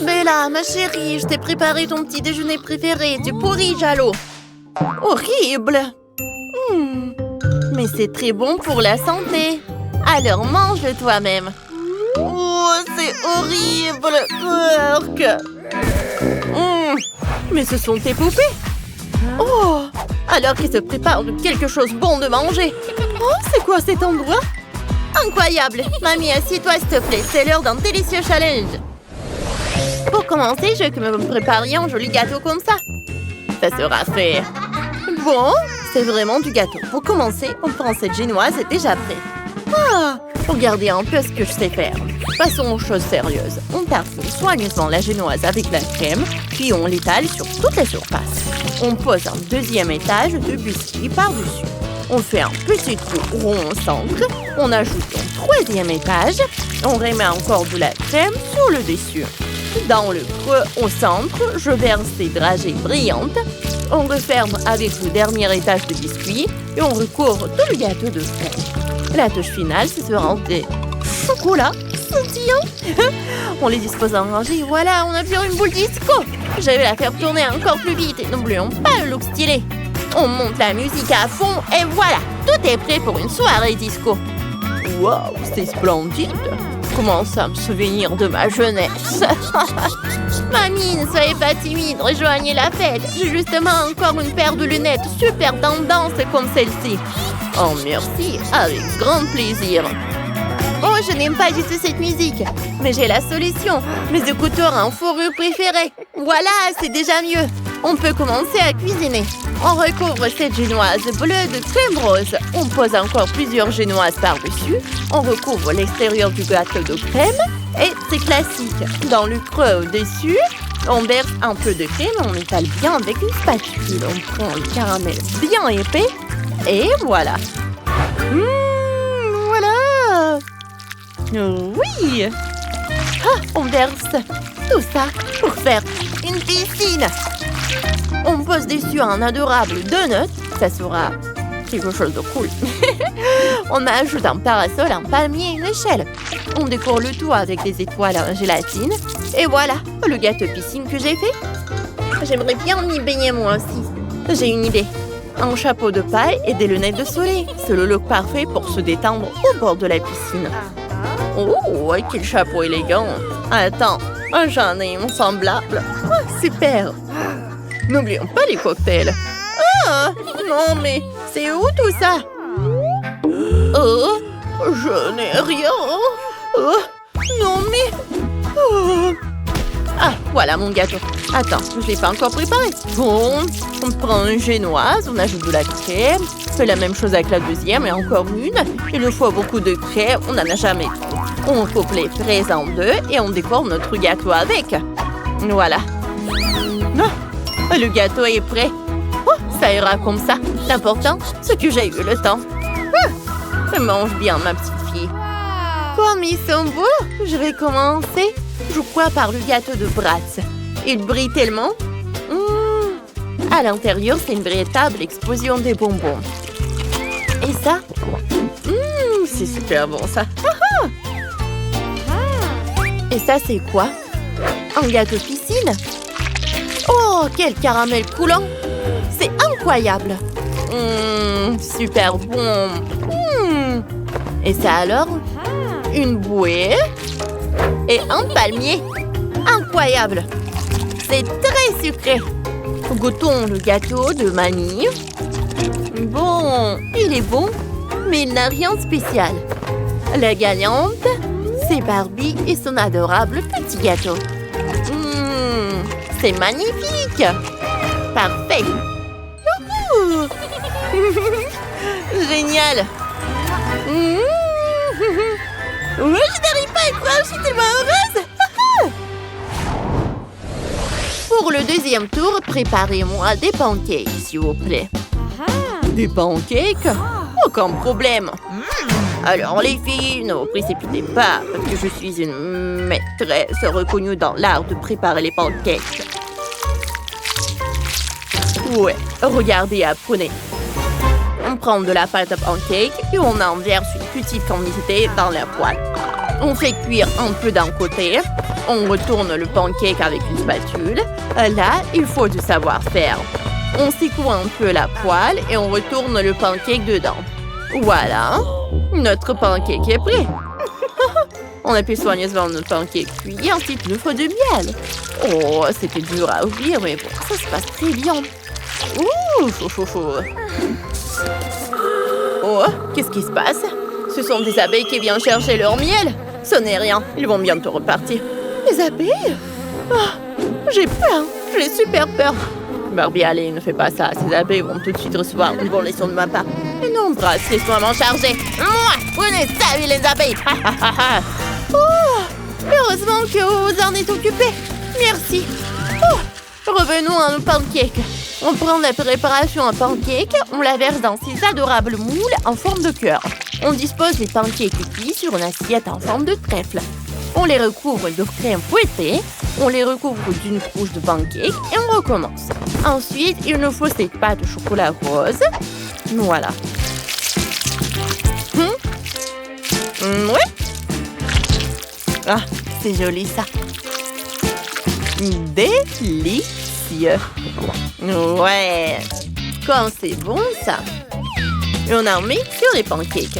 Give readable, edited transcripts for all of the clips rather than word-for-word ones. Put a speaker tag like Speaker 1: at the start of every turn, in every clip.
Speaker 1: Bella, ma chérie, je t'ai préparé ton petit déjeuner préféré, du porridge à l'eau. Horrible. Mais c'est très bon pour la santé. Alors mange-le toi-même. Oh, c'est horrible. Urk. Mais ce sont tes poupées. Oh, alors qu'ils se préparent de quelque chose de bon de manger. Oh, c'est quoi cet endroit? Incroyable. Mamie, assieds-toi s'il te plaît. C'est l'heure d'un délicieux challenge. Pour commencer, je veux que vous me prépariez un joli gâteau comme ça. Ça sera fait. Bon, c'est vraiment du gâteau. Pour commencer, on prend cette génoise est déjà prête. Ah, regardez un peu ce que je sais faire. Passons aux choses sérieuses. On parfume soigneusement la génoise avec la crème, puis on l'étale sur toute la surface. On pose un deuxième étage de biscuits par-dessus. On fait un petit trou rond au centre. On ajoute un troisième étage. On remet encore de la crème sur le dessus. Dans le creux au centre, je verse des dragées brillantes. On referme avec le dernier étage de biscuits et on recouvre tout le gâteau de crème. La touche finale, ce sera des chocolats sautillants. On les dispose en rangée et voilà, on a fait une boule disco. Je vais la faire tourner encore plus vite et n'oublions pas le look stylé. On monte la musique à fond et voilà, tout est prêt pour une soirée disco. Waouh, c'est splendide. Commence à me souvenir de ma jeunesse. Mamie, ne soyez pas timide, rejoignez la fête. J'ai justement encore une paire de lunettes super tendance comme celle-ci. Oh merci, avec grand plaisir. Oh, je n'aime pas du tout cette musique, mais j'ai la solution. Mes écouteurs en fourrure préférés. Voilà, c'est déjà mieux. On peut commencer à cuisiner. On recouvre cette génoise bleue de crème rose. On pose encore plusieurs génoises par-dessus. On recouvre l'extérieur du gâteau de crème. Et c'est classique. Dans le creux au-dessus, on verse un peu de crème. On étale bien avec une spatule. On prend le caramel bien épais. Et voilà. Voilà. Oui. Ah, on verse tout ça pour faire une piscine. On pose dessus un adorable donut. Ça sera quelque chose de cool. On ajoute un parasol, un palmier et une échelle. On décore le tout avec des étoiles en gélatine. Et voilà, le gâteau piscine que j'ai fait. J'aimerais bien m'y baigner moi aussi. J'ai une idée. Un chapeau de paille et des lunettes de soleil. C'est le look parfait pour se détendre au bord de la piscine. Oh, quel chapeau élégant. Attends, j'en ai un semblable. Oh, super. N'oublions pas les cocktails. Ah, non mais c'est où tout ça? Oh, je n'ai rien. Oh, non mais... Oh. Ah, voilà mon gâteau. Attends, je ne l'ai pas encore préparé. Bon, on prend une génoise, on ajoute de la crème. On fait la même chose avec la deuxième et encore une. Il nous faut beaucoup de crème, on n'en a jamais trop. On coupe les fraises en deux et on décore notre gâteau avec. Voilà. Ah, le gâteau est prêt. Oh, ça ira comme ça. L'important, c'est que j'ai eu le temps. Mange bien, ma petite fille. Comme ils sont beaux, je vais commencer, je crois, par le gâteau de Bratz. Il brille tellement. À l'intérieur, c'est une véritable explosion de bonbons. Et ça, c'est super bon, ça. Et ça, c'est quoi? Un gâteau piscine? Oh, quel caramel coulant! C'est incroyable! Super bon! Et ça alors? Une bouée et un palmier! Incroyable! C'est très sucré! Goûtons le gâteau de vanille. Bon, il est bon, mais il n'a rien de spécial. La gagnante, c'est Barbie et son adorable petit gâteau. C'est magnifique! Parfait! Génial! Je n'arrive pas à croire, je suis tellement heureuse! Pour le deuxième tour, préparez-moi des pancakes, s'il vous plaît. Des pancakes? Aucun problème. Alors, les filles, ne vous précipitez pas, parce que je suis une maîtresse reconnue dans l'art de préparer les pancakes. Ouais, regardez, apprenez. On prend de la pâte à pancake et on en verse une petite quantité dans la poêle. On fait cuire un peu d'un côté, On retourne le pancake avec une spatule. Là, il faut du savoir-faire. On secoue un peu la poêle et on retourne le pancake dedans. Voilà, notre pancake est prêt. On appuie soigneusement notre pancake cuit et ensuite il nous faut du miel. Oh, c'était dur à ouvrir, mais bon, ça se passe très bien. Ouh, chaud, chaud, chaud. Oh, qu'est-ce qui se passe? Ce sont des abeilles qui viennent chercher leur miel. Ce n'est rien, ils vont bientôt repartir. Les abeilles? Oh, j'ai peur, j'ai super peur. Barbie, allez, ne fais pas ça. Ces abeilles vont tout de suite recevoir une bonne leçon de ma part. Mais non, Brass, laisse-moi m'en charger. Moi, vous n'êtes savez les abeilles. Oh, heureusement que vous en êtes occupé. Merci. Oh, revenons à nos pancakes. On prend la préparation à pancakes, on la verse dans ces adorables moules en forme de cœur. On dispose les pancakes cuits sur une assiette en forme de trèfle. On les recouvre de crème fouettée, on les recouvre d'une couche de pancake et on recommence. Ensuite, il nous faut cette pâte au chocolat rose. Voilà. Ouais. Ah, c'est joli ça. Délicieux. Ouais. Comme c'est bon ça. Et on en met sur les pancakes.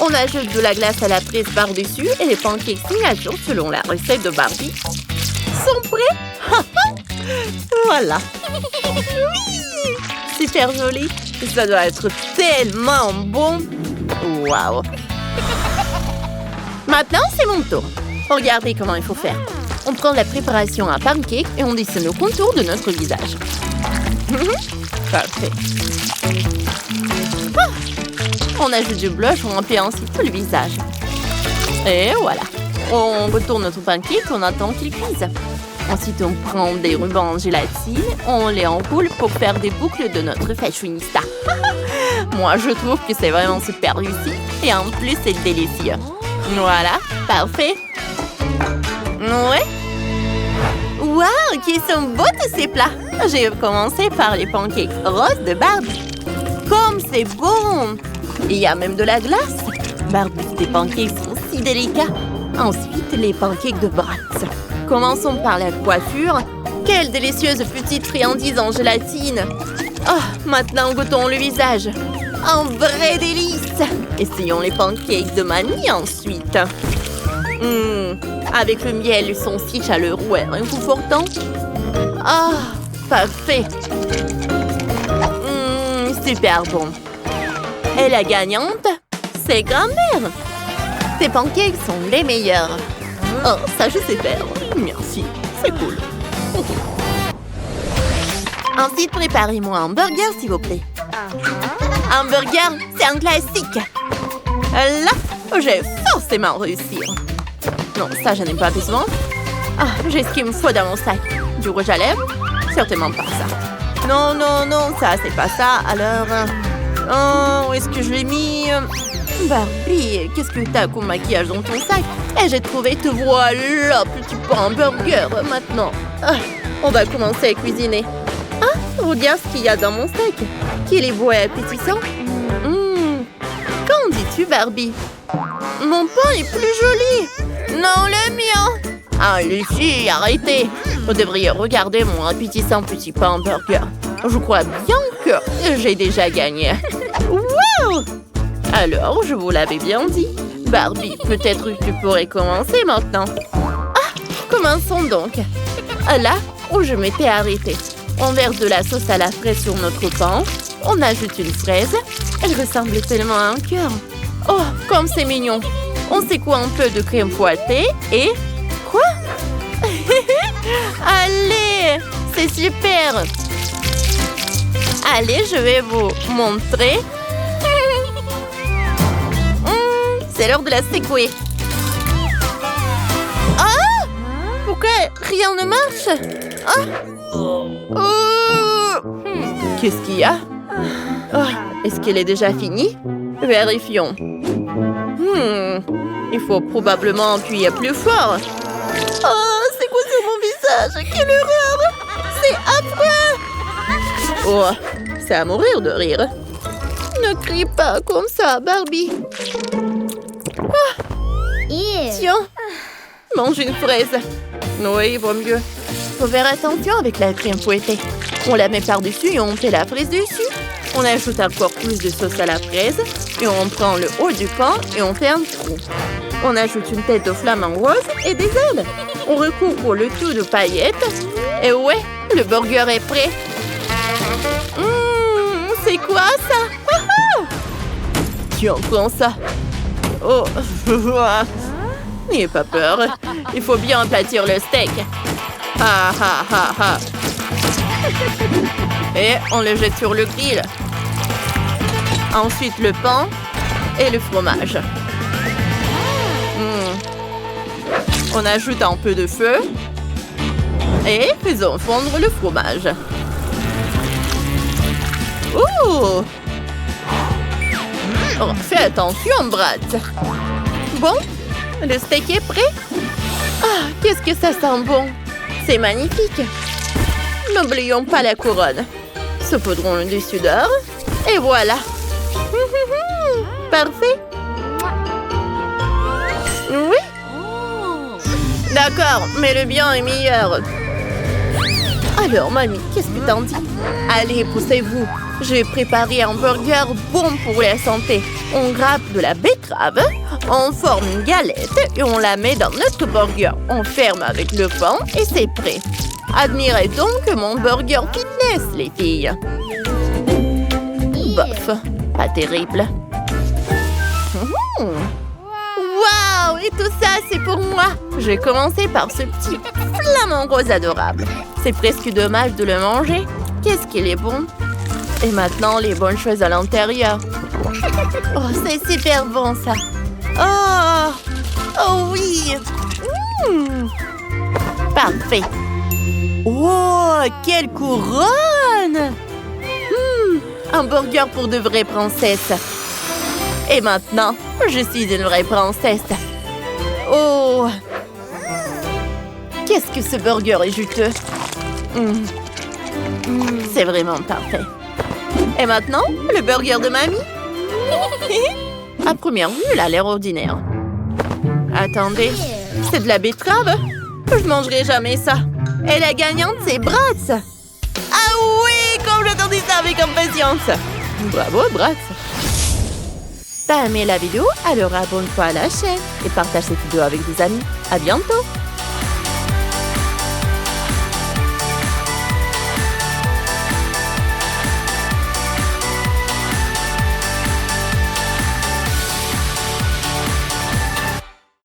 Speaker 1: On ajoute de la glace à la prise par-dessus et les pancakes signature selon la recette de Barbie sont prêts. Voilà. Oui, super joli. Ça doit être tellement bon. Waouh. Maintenant, c'est mon tour. Regardez comment il faut faire. On prend la préparation à pancake et on dessine le contour de notre visage. Parfait. Ah. On ajoute du blush, on remplit ensuite tout le visage. Et voilà. On retourne notre pancake, on attend qu'il cuise. Ensuite, on prend des rubans en gélatine, on les enroule pour faire des boucles de notre fashionista. Moi, je trouve que c'est vraiment super réussi. Et en plus, c'est délicieux. Voilà, parfait. Ouais. Waouh, qui sont beaux tous ces plats. J'ai commencé par les pancakes roses de Barbie. Comme c'est bon! Il y a même de la glace. Barbie, tes pancakes sont si délicats. Ensuite, les pancakes de Bratz. Commençons par la coiffure. Quelle délicieuse petite friandise en gélatine. Oh, maintenant, goûtons le visage. Un vrai délice. Essayons les pancakes de Mamie ensuite. Avec le miel, ils sont si chaleureux et réconfortants. Ah, parfait. Super bon. Et la gagnante, c'est grand-mère. Tes pancakes sont les meilleurs. Oh, ça je sais faire. Merci, c'est cool. Ensuite, préparez-moi un burger, s'il vous plaît. Un burger, c'est un classique. Là, j'ai forcément réussi. Non, ça, je n'ai pas besoin. Ah, j'ai ce qu'il me faut dans mon sac. Du rouge à lèvres? Certainement pas ça. Non, non, non, ça, c'est pas ça. Alors, où est-ce que je l'ai mis? Barbie, qu'est-ce que t'as comme maquillage dans ton sac? Et j'ai trouvé, te voilà, petit pain burger, maintenant. Ah, on va commencer à cuisiner. Ah, regarde ce qu'il y a dans mon sac. Qu'il est beau et appétissant. Qu'en dis-tu, Barbie? Mon pain est plus joli. Non, le mien. Ah, Lucie, arrêtez. Vous devriez regarder mon appétissant petit pain burger. Je crois bien que j'ai déjà gagné. Wow! Alors, je vous l'avais bien dit. Barbie, peut-être que tu pourrais commencer maintenant. Ah, commençons donc. Là où je m'étais arrêtée. On verse de la sauce à la fraise sur notre pain. On ajoute une fraise. Elle ressemble tellement à un cœur. Oh, comme c'est mignon. On secoue un peu de crème fouettée et... Quoi? Allez, c'est super. Allez, je vais vous montrer. C'est l'heure de la secouer. Ah! Pourquoi rien ne marche? Ah! Qu'est-ce qu'il y a? Est-ce qu'elle est déjà finie? Vérifions. Il faut probablement appuyer plus fort. Oh, c'est quoi sur mon visage? Quelle horreur! C'est affreux! Oh, c'est à mourir de rire. Ne crie pas comme ça, Barbie. Ah. Tiens, mange une fraise. Oui, vaut mieux. Faut faire attention avec la crème fouettée. On la met par-dessus et on fait la fraise dessus. On ajoute encore plus de sauce à la fraise et on prend le haut du pain et on fait un trou. On ajoute une tête au flamant rose et des ailes. On recouvre le tout de paillettes. Et ouais, le burger est prêt. C'est quoi ça? Tu en prends ça? Oh, n'ayez pas peur. Il faut bien aplatir le steak. Ha ha ha ha. Et on le jette sur le grill. Ensuite le pain et le fromage. On ajoute un peu de feu. Et faisons fondre le fromage. Oh! Oh, fais attention, Brad. Bon, le steak est prêt. Ah, qu'est-ce que ça sent bon. C'est magnifique. N'oublions pas la couronne. Saupoudrons le dessus d'or. Et voilà. Parfait. Oui. D'accord, mais le bien est meilleur. Alors, mamie, qu'est-ce que t'en dis? Allez, poussez-vous. J'ai préparé un burger bon pour la santé. On grappe de la betterave, on forme une galette et on la met dans notre burger. On ferme avec le pain et c'est prêt. Admirez donc mon burger fitness, les filles. Bof, pas terrible. Waouh, et tout ça, c'est pour moi. J'ai commencé par ce petit flamant rose adorable. C'est presque dommage de le manger. Qu'est-ce qu'il est bon. Et maintenant, les bonnes choses à l'intérieur. Oh, c'est super bon, ça. Oh, oh oui. Parfait. Oh, quelle couronne. Un burger pour de vraies princesses. Et maintenant, je suis une vraie princesse. Oh. Qu'est-ce que ce burger est juteux. C'est vraiment parfait. Et maintenant, le burger de mamie. À première vue, il a l'air ordinaire. Attendez, c'est de la betterave? Je mangerai jamais ça. Et la gagnante, c'est Bratz. Ah oui, comme j'attendais ça avec impatience. Bravo, Bratz. T'as aimé la vidéo? Alors abonne-toi à la chaîne et partage cette vidéo avec des amis. À bientôt.